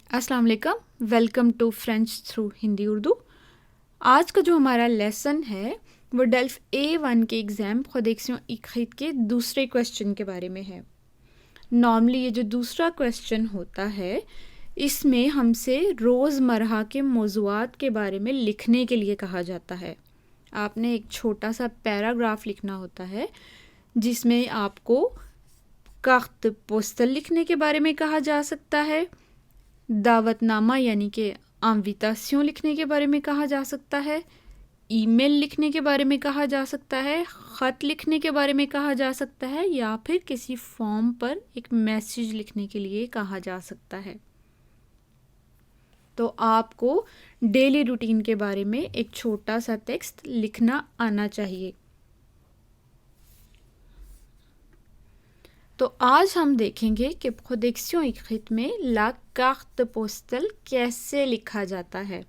अस्सलाम वालेकुम, welcome to French through Hindi Urdu. आज का जो हमारा लेसन है वो डेल्फ A1 के एग्ज़ाम खुदेक्सियों इक्रित के दूसरे क्वेश्चन के बारे में है। नॉर्मली ये जो दूसरा क्वेश्चन होता है इसमें हमसे रोज़मर्रा के मौज़ूआत के बारे में लिखने के लिए कहा जाता है। आपने एक छोटा सा पैराग्राफ लिखना होता है जिसमें आपको कार्त पोस्टल लिखने के बारे में कहा जा सकता है, दावतनामा यानी कि इन्विटेशन लिखने के बारे में कहा जा सकता है, ईमेल लिखने के बारे में कहा जा सकता है, ख़त लिखने के बारे में कहा जा सकता है या फिर किसी फॉर्म पर एक मैसेज लिखने के लिए कहा जा सकता है। तो आपको डेली रूटीन के बारे में एक छोटा सा टेक्स्ट लिखना आना चाहिए। तो आज हम देखेंगे कि प्रोडक्शन इक्रिट में ला कार्ट पोस्टल कैसे लिखा जाता है,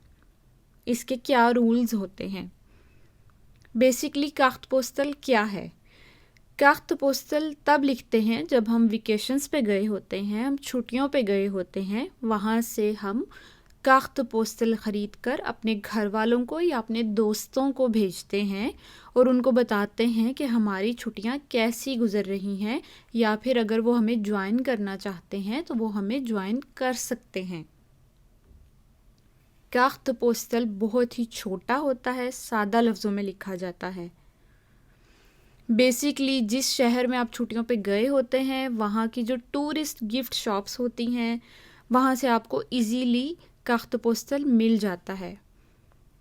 इसके क्या रूल्स होते हैं। बेसिकली कार्ट पोस्टल क्या है? कार्ट पोस्टल तब लिखते हैं जब हम वेकेशंस पे गए होते हैं, हम छुट्टियों पे गए होते हैं, वहाँ से हम कार्ट पोस्टल ख़रीद कर अपने घर वालों को या अपने दोस्तों को भेजते हैं और उनको बताते हैं कि हमारी छुट्टियां कैसी गुज़र रही हैं, या फिर अगर वो हमें ज्वाइन करना चाहते हैं तो वो हमें ज्वाइन कर सकते हैं। कार्ट पोस्टल बहुत ही छोटा होता है, सादा लफ्ज़ों में लिखा जाता है। बेसिकली जिस शहर में आप छुट्टियों पे गए होते हैं वहाँ की जो टूरिस्ट गिफ्ट शॉप्स होती हैं वहाँ से आपको इजीली कार्ट पोस्टल मिल जाता है,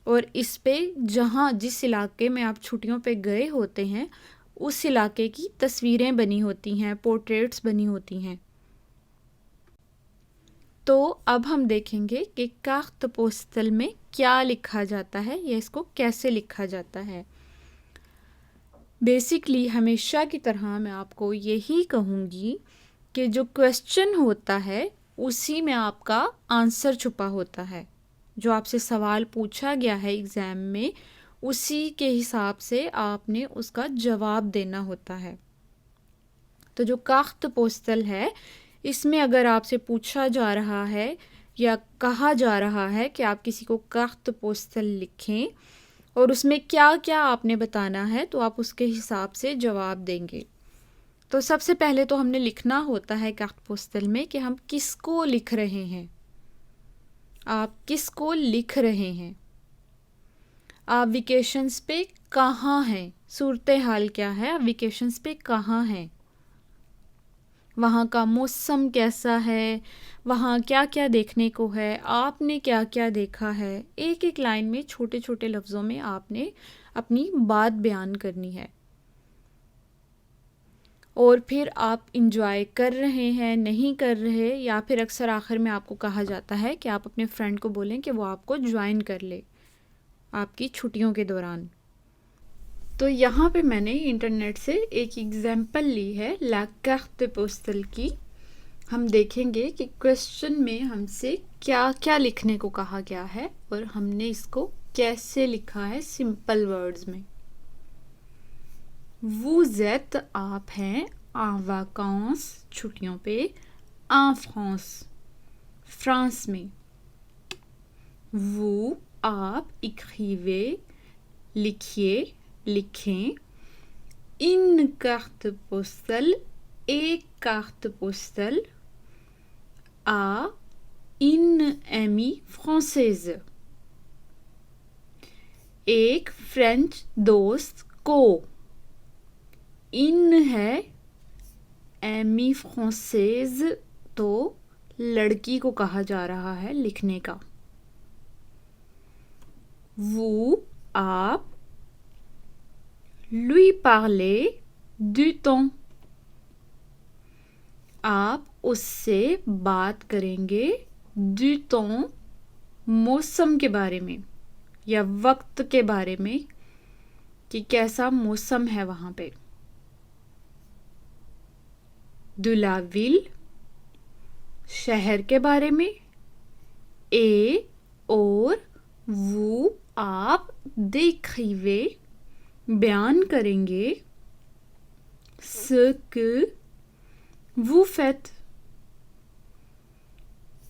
और इस पे जिस इलाके में आप छुट्टियों पे गए होते हैं उस इलाके की तस्वीरें बनी होती हैं, पोर्ट्रेट्स बनी होती हैं। तो अब हम देखेंगे कि कार्ट पोस्टल में क्या लिखा जाता है या इसको कैसे लिखा जाता है। बेसिकली हमेशा की तरह मैं आपको यही कहूँगी कि जो क्वेश्चन होता है उसी में आपका आंसर छुपा होता है। जो आपसे सवाल पूछा गया है एग्ज़ाम में उसी के हिसाब से आपने उसका जवाब देना होता है। तो जो कार्ट पोस्टल है इसमें अगर आपसे पूछा जा रहा है या कहा जा रहा है कि आप किसी को कार्ट पोस्टल लिखें और उसमें क्या क्या आपने बताना है तो आप उसके हिसाब से जवाब देंगे। तो सबसे पहले तो हमने लिखना होता है कार्ट पोस्टल में कि हम किसको लिख रहे हैं। आप किसको लिख रहे हैं, आप वेकेशंस पे कहाँ हैं, सूरत हाल क्या है, आप वेकेशंस पे कहाँ हैं, वहाँ का मौसम कैसा है, वहाँ क्या क्या देखने को है, आपने क्या क्या देखा है। एक एक लाइन में छोटे छोटे लफ्ज़ों में आपने अपनी बात बयान करनी है। और फिर आप इंजॉय कर रहे हैं, नहीं कर रहे, या फिर अक्सर आखिर में आपको कहा जाता है कि आप अपने फ्रेंड को बोलें कि वो आपको ज्वाइन कर ले आपकी छुट्टियों के दौरान। तो यहाँ पे मैंने इंटरनेट से एक एग्जांपल ली है ला कार्ट पोस्टल की। हम देखेंगे कि क्वेश्चन में हमसे क्या क्या लिखने को कहा गया है और हमने इसको कैसे लिखा है सिंपल वर्ड्स में। Vous êtes आप हैं en vacances छुट्टियों पे en France फ्रांस में। Vous आप écrivez लिखिए लिखें une carte postale एक carte postale à une amie française एक फ्रेंच दोस्त को। इन है एमी फ्रांसेज, तो लड़की को कहा जा रहा है लिखने का। वो आप lui parler du temps आप उससे बात करेंगे du temps मौसम के बारे में या वक्त के बारे में कि कैसा मौसम है वहाँ पे। de la ville शहर के बारे में। ए और वो आप décrivez बयान करेंगे ce que vous faites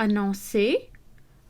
annoncer,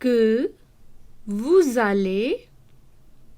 que vous allez,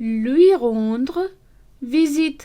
lui rendre visite,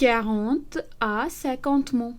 40 à 50 mots,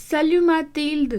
Salut Mathilde,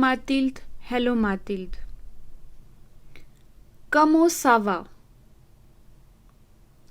Mathilde, hello Mathilde. Comment ça va,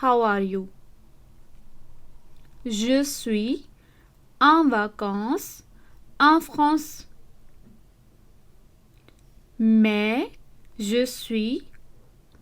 how are you. Je suis en vacances en France.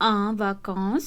en vacances,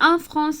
en France,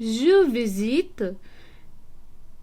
Je visite,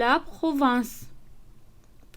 la Provence,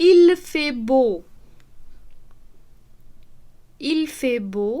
Il fait beau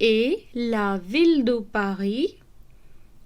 Et la ville de Paris,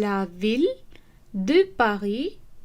la ville de Paris,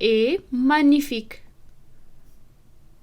est magnifique,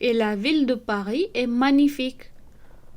Et la ville de Paris est magnifique,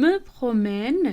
me promène,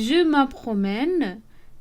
Je me promène,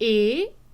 et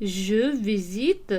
je visite,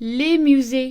les musées,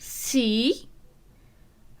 si,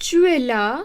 tu es là,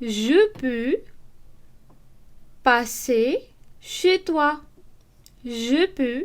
je peux passer chez toi, je peux,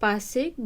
passer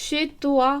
chez toi,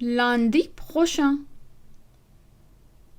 lundi prochain,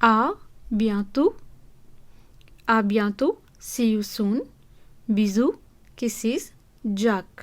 à bientôt, see you soon, bisous, kisses, Jack.